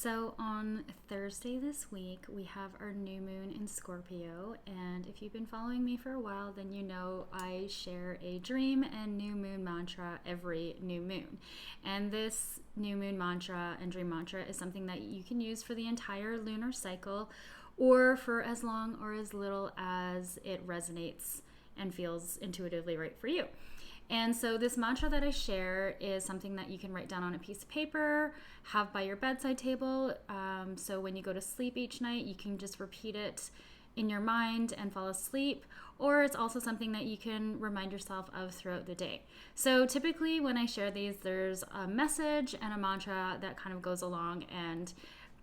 So on Thursday this week, we have our new moon in Scorpio. And if you've been following me for a while, then you know I share a dream and new moon mantra every new moon. And this new moon mantra and dream mantra is something that you can use for the entire lunar cycle or for as long or as little as it resonates and feels intuitively right for you. And so this mantra that I share is something that you can write down on a piece of paper, have by your bedside table. So when you go to sleep each night, you can just repeat it in your mind and fall asleep. Or it's also something that you can remind yourself of throughout the day. So typically when I share these, there's a message and a mantra that kind of goes along and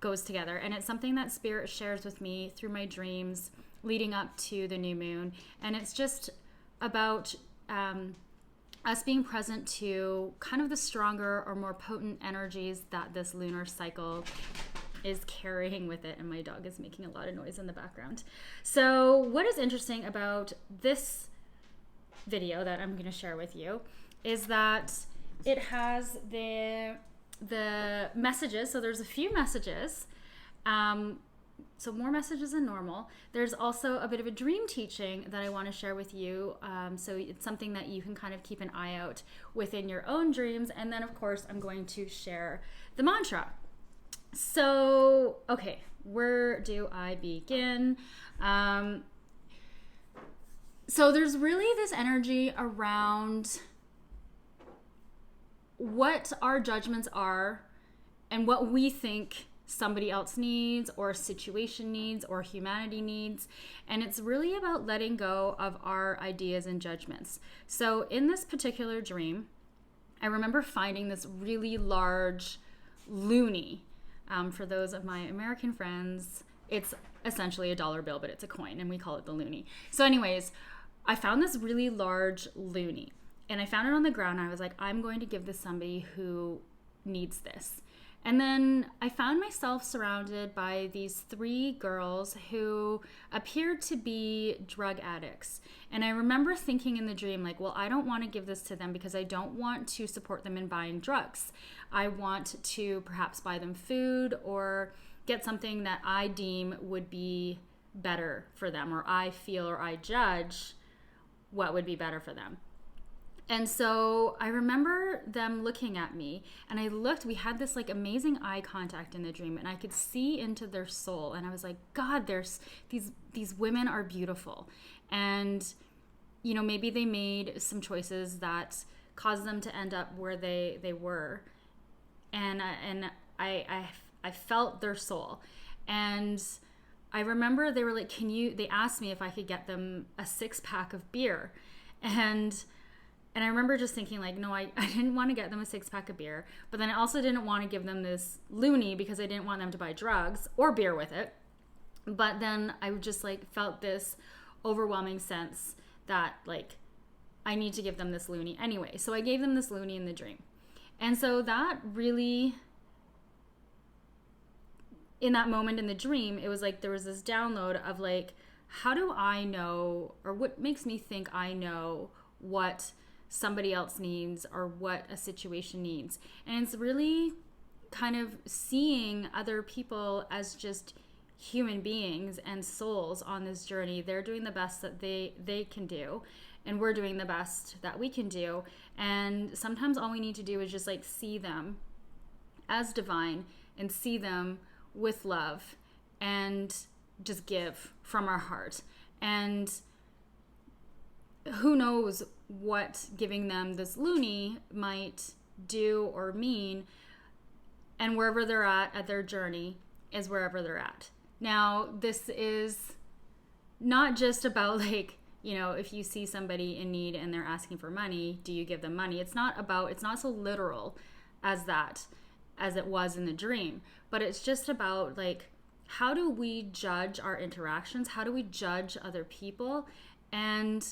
goes together. And it's something that Spirit shares with me through my dreams leading up to the new moon. And it's just about us being present to kind of the stronger or more potent energies that this lunar cycle is carrying with it. And my dog is making a lot of noise in the background. So what is interesting about this video that I'm going to share with you is that it has the messages. So there's a few messages. So more messages than normal. There's also a bit of a dream teaching that I want to share with you. So it's something that you can kind of keep an eye out within your own dreams. And then, of course, I'm going to share the mantra. So, okay, where do I begin? So there's really this energy around what our judgments are and what we think somebody else needs or a situation needs or humanity needs. And it's really about letting go of our ideas and judgments. So in this particular dream, I remember finding this really large loonie. For those of my American friends, it's essentially a dollar bill, but it's a coin and we call it the loonie. So anyways, I found this really large loonie and I found it on the ground. And I was like, I'm going to give this somebody who needs this. And then I found myself surrounded by these three girls who appeared to be drug addicts. And I remember thinking in the dream, like, well, I don't want to give this to them because I don't want to support them in buying drugs. I want to perhaps buy them food or get something that I deem would be better for them, or I feel or I judge what would be better for them. And so I remember them looking at me and I looked, we had this like amazing eye contact in the dream and I could see into their soul. And I was like, God, there's these women are beautiful. And, you know, maybe they made some choices that caused them to end up where they were. And I felt their soul. And I remember they were like, they asked me if I could get them a 6-pack of beer. And I remember just thinking like, no, I didn't want to get them a 6-pack of beer, but then I also didn't want to give them this loonie because I didn't want them to buy drugs or beer with it. But then I just like felt this overwhelming sense that like, I need to give them this loonie anyway. So I gave them this loonie in the dream. And so that really, in that moment in the dream, it was like, there was this download of like, how do I know, or what makes me think I know what somebody else needs or what a situation needs. And it's really kind of seeing other people as just human beings and souls on this journey. They're doing the best that they can do, and we're doing the best that we can do. And sometimes all we need to do is just like see them as divine and see them with love and just give from our heart. And who knows what giving them this loonie might do or mean, and wherever they're at their journey is wherever they're at. Now, this is not just about like, you know, if you see somebody in need and they're asking for money, do you give them money? It's not so literal as it was in the dream, but it's just about like, how do we judge our interactions? How do we judge other people? And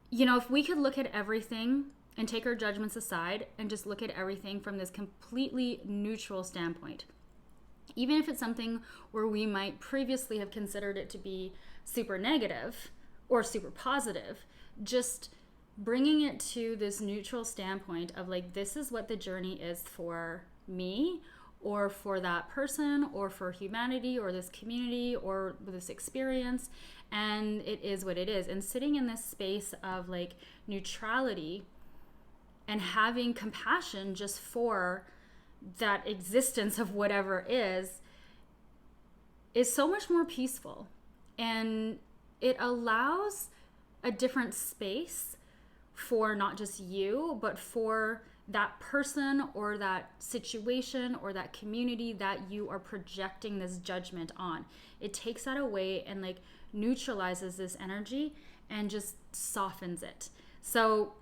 you know, if we could look at everything and take our judgments aside and just look at everything from this completely neutral standpoint, even if it's something where we might previously have considered it to be super negative or super positive, just bringing it to this neutral standpoint of like, this is what the journey is for me, or for that person or for humanity or this community or this experience. And it is what it is. And sitting in this space of like neutrality and having compassion just for that existence of whatever is so much more peaceful. And it allows a different space for not just you, but for that person or that situation or that community that you are projecting this judgment on. It takes that away and like neutralizes this energy and just softens it. So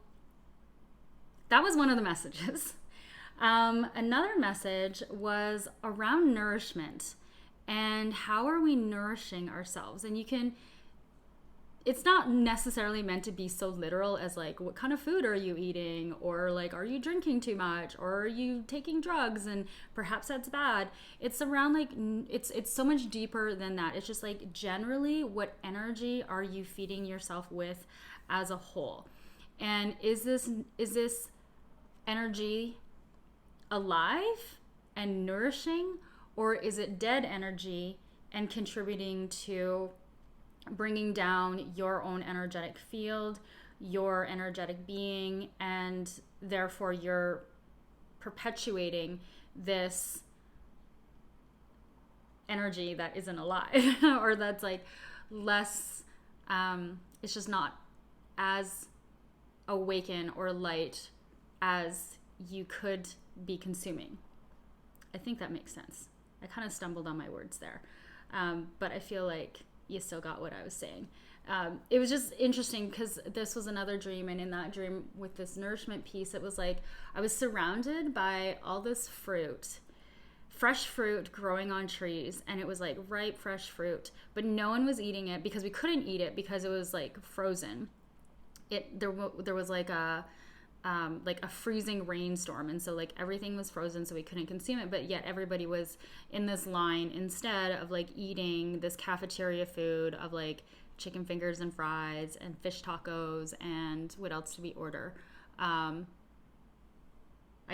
that was one of the messages. Another message was around nourishment and how are we nourishing ourselves. And it's not necessarily meant to be so literal as like, what kind of food are you eating? Or like, are you drinking too much? Or are you taking drugs? And perhaps that's bad. It's around like, it's so much deeper than that. It's just like, generally, what energy are you feeding yourself with as a whole? And is this energy alive and nourishing? Or is it dead energy and contributing to bringing down your own energetic field, your energetic being, and therefore you're perpetuating this energy that isn't alive or that's like less, it's just not as awakened or light as you could be consuming. I think that makes sense. I kind of stumbled on my words there, but I feel like you still got what I was saying. It was just interesting because this was another dream, and in that dream with this nourishment piece, it was like I was surrounded by all this fruit, fresh fruit growing on trees, and it was like ripe fresh fruit, but no one was eating it because we couldn't eat it because it was like frozen. There was like a freezing rainstorm, and so like everything was frozen, so we couldn't consume it, but yet everybody was in this line instead of like eating this cafeteria food of like chicken fingers and fries and fish tacos and what else did we order? I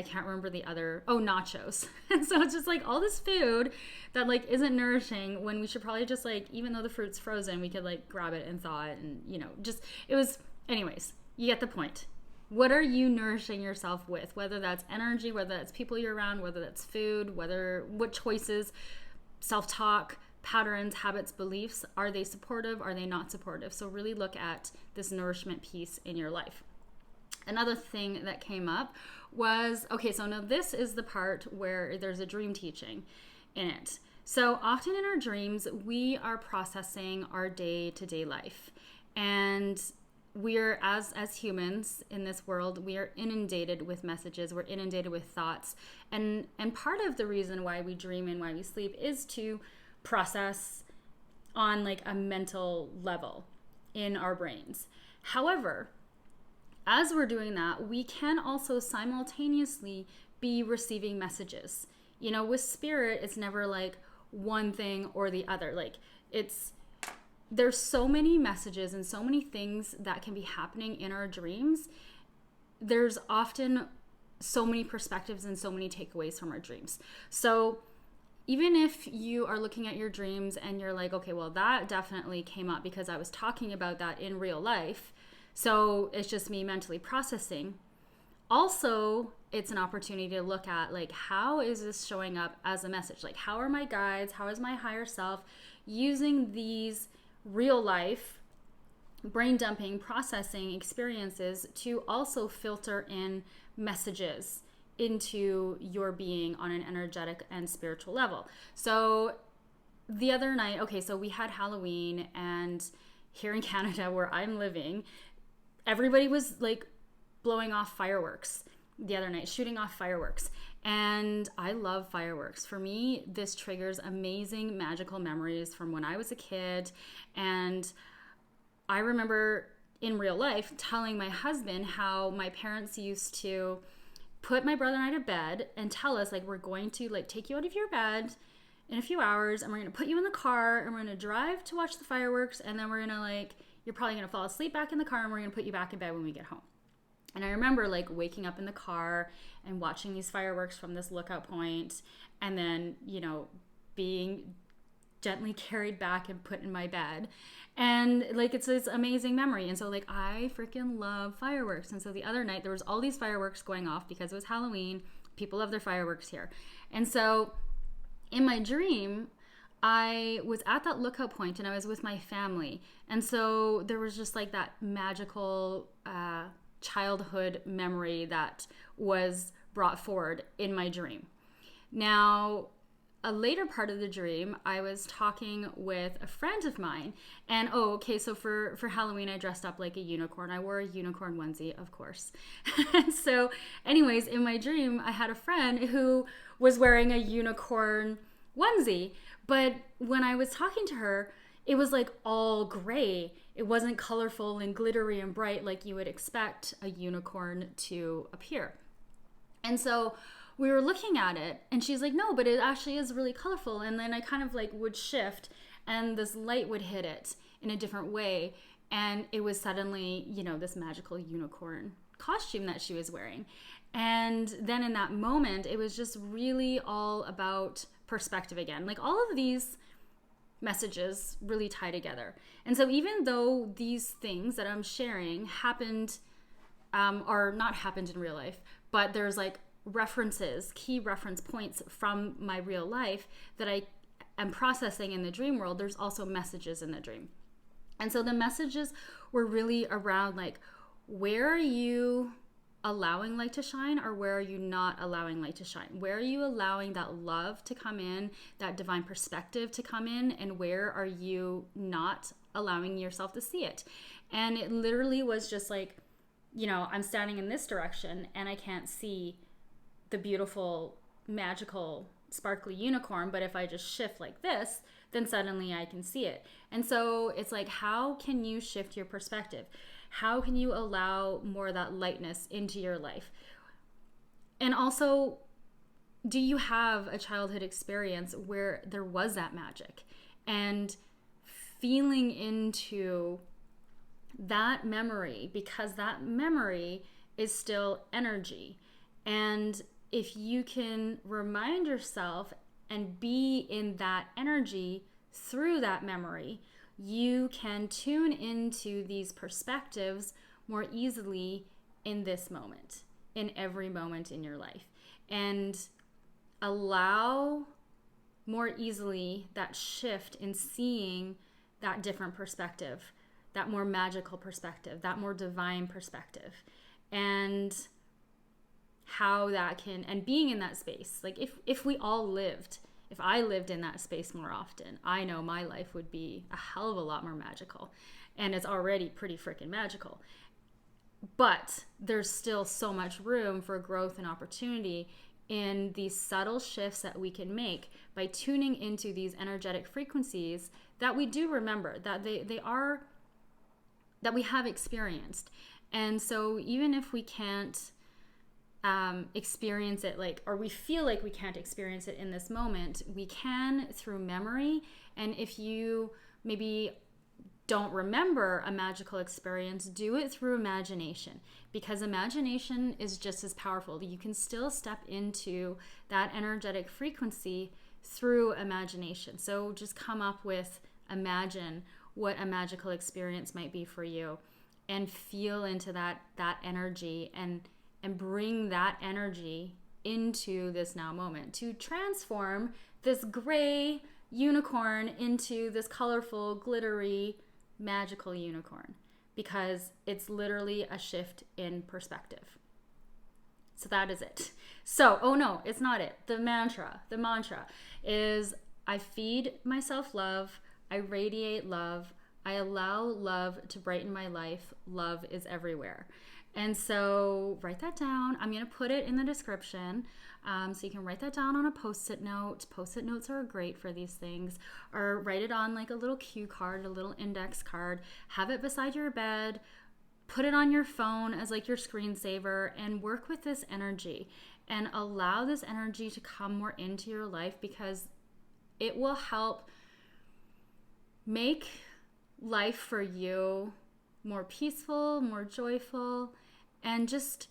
can't remember the other, nachos. And so it's just like all this food that like isn't nourishing when we should probably just like, even though the fruit's frozen, we could like grab it and thaw it and anyways, you get the point. What are you nourishing yourself with? Whether that's energy, whether that's people you're around, whether that's food, what choices, self-talk, patterns, habits, beliefs, are they supportive? Are they not supportive? So really look at this nourishment piece in your life. Another thing that came up was, so now this is the part where there's a dream teaching in it. So often in our dreams, we are processing our day-to-day life. And we're, as humans in this world, we are inundated with messages, we're inundated with thoughts. And part of the reason why we dream and why we sleep is to process on like a mental level in our brains. However, as we're doing that, we can also simultaneously be receiving messages. With spirit, it's never like one thing or the other. Like there's so many messages and so many things that can be happening in our dreams. There's often so many perspectives and so many takeaways from our dreams. So even if you are looking at your dreams and you're like, okay, well, that definitely came up because I was talking about that in real life, so it's just me mentally processing. Also, it's an opportunity to look at like, how is this showing up as a message? Like, how are my guides, how is my higher self using these real life brain dumping processing experiences to also filter in messages into your being on an energetic and spiritual level. So the other night, so we had Halloween, and here in Canada where I'm living, everybody was like blowing off fireworks the other night, shooting off fireworks. And I love fireworks. For me, this triggers amazing magical memories from when I was a kid. And I remember in real life telling my husband how my parents used to put my brother and I to bed and tell us like, we're going to like take you out of your bed in a few hours, and we're going to put you in the car, and we're going to drive to watch the fireworks, and then we're going to like, you're probably going to fall asleep back in the car, and we're going to put you back in bed when we get home. And I remember like waking up in the car and watching these fireworks from this lookout point, and then, being gently carried back and put in my bed. And like, it's this amazing memory. And so like, I freaking love fireworks. And so the other night there was all these fireworks going off because it was Halloween. People love their fireworks here. And so in my dream, I was at that lookout point and I was with my family. And so there was just like that magical childhood memory that was brought forward in my dream. Now, a later part of the dream, I was talking with a friend of mine, and so for Halloween, I dressed up like a unicorn. I wore a unicorn onesie, of course. So anyways, in my dream, I had a friend who was wearing a unicorn onesie, but when I was talking to her, it was like all gray. It wasn't colorful and glittery and bright like you would expect a unicorn to appear. And so we were looking at it and she's like, no, but it actually is really colorful. And then I kind of like would shift and this light would hit it in a different way. And it was suddenly, this magical unicorn costume that she was wearing. And then in that moment, it was just really all about perspective again. Like all of these messages really tie together. And so even though these things that I'm sharing happened, or not happened in real life, but there's like key reference points from my real life that I am processing in the dream world, there's also messages in the dream. And so the messages were really around like, where are you allowing light to shine, or where are you not allowing light to shine? Where are you allowing that love to come in, that divine perspective to come in, and where are you not allowing yourself to see it? And it literally was just like, I'm standing in this direction and I can't see the beautiful, magical, sparkly unicorn, but if I just shift like this, then suddenly I can see it. And so it's like, how can you shift your perspective? How can you allow more of that lightness into your life? And also, do you have a childhood experience where there was that magic? And feeling into that memory, because that memory is still energy. And if you can remind yourself and be in that energy through that memory, you can tune into these perspectives more easily in this moment, in every moment in your life, and allow more easily that shift in seeing that different perspective, that more magical perspective, that more divine perspective, and how that can, and being in that space. Like if I lived in that space more often, I know my life would be a hell of a lot more magical, and it's already pretty freaking magical. But there's still so much room for growth and opportunity in these subtle shifts that we can make by tuning into these energetic frequencies that we do remember, that they are, that we have experienced. And so even if we can't experience it, or we feel like we can't experience it in this moment, we can through memory. And if you maybe don't remember a magical experience, do it through imagination, because imagination is just as powerful. You can still step into that energetic frequency through imagination. So just come up with, imagine what a magical experience might be for you, and feel into that energy, and bring that energy into this now moment to transform this gray unicorn into this colorful, glittery, magical unicorn, because it's literally a shift in perspective. So that is it. So, no, it's not it. The mantra is, I feed myself love, I radiate love, I allow love to brighten my life, love is everywhere. And so write that down. I'm going to put it in the description. So you can write that down on a Post-it note. Post-it notes are great for these things. Or write it on like a little cue card, a little index card. Have it beside your bed. Put it on your phone as like your screensaver, and work with this energy. And allow this energy to come more into your life, because it will help make life for you more peaceful, more joyful, and just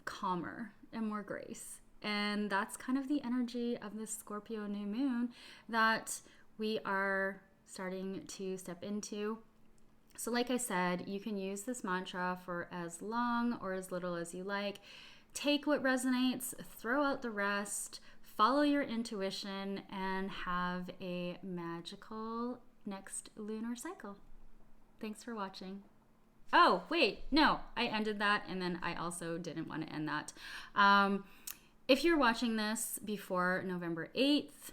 calmer and more grace. And that's kind of the energy of this Scorpio new moon that we are starting to step into. So like I said, you can use this mantra for as long or as little as you like. Take what resonates, throw out the rest, follow your intuition, and have a magical next lunar cycle. Thanks for watching. Oh, wait, no, I ended that, and then I also didn't want to end that. If you're watching this before November 8th,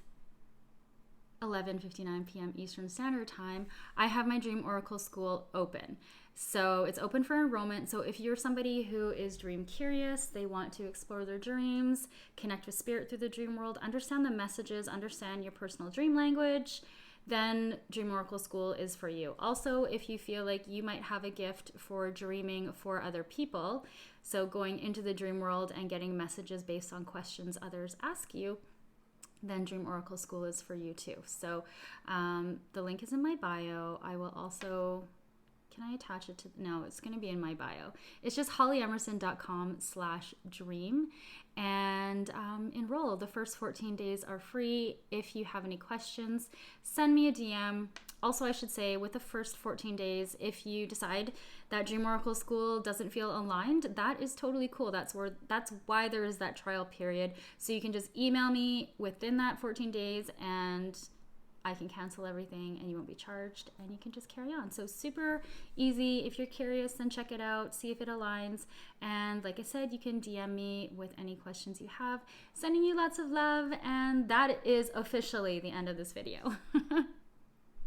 11:59 p.m. Eastern Standard Time, I have my Dream Oracle School open. So it's open for enrollment. So if you're somebody who is dream curious, they want to explore their dreams, connect with spirit through the dream world, understand the messages, understand your personal dream language, then Dream Oracle School is for you. Also, if you feel like you might have a gift for dreaming for other people, so going into the dream world and getting messages based on questions others ask you, then Dream Oracle School is for you too. So the link is in my bio. I will also, can I attach it to, no, it's going to be in my bio. It's just hollyemerson.com/dream, and enroll. The first 14 days are free. If you have any questions, send me a DM. Also, I should say, with the first 14 days, if you decide that Dream Oracle School doesn't feel aligned, that is totally cool. That's why there is that trial period. So you can just email me within that 14 days and I can cancel everything and you won't be charged, and you can just carry on. So super easy. If you're curious, then check it out, see if it aligns. And like I said, you can DM me with any questions you have. Sending you lots of love, and that is officially the end of this video.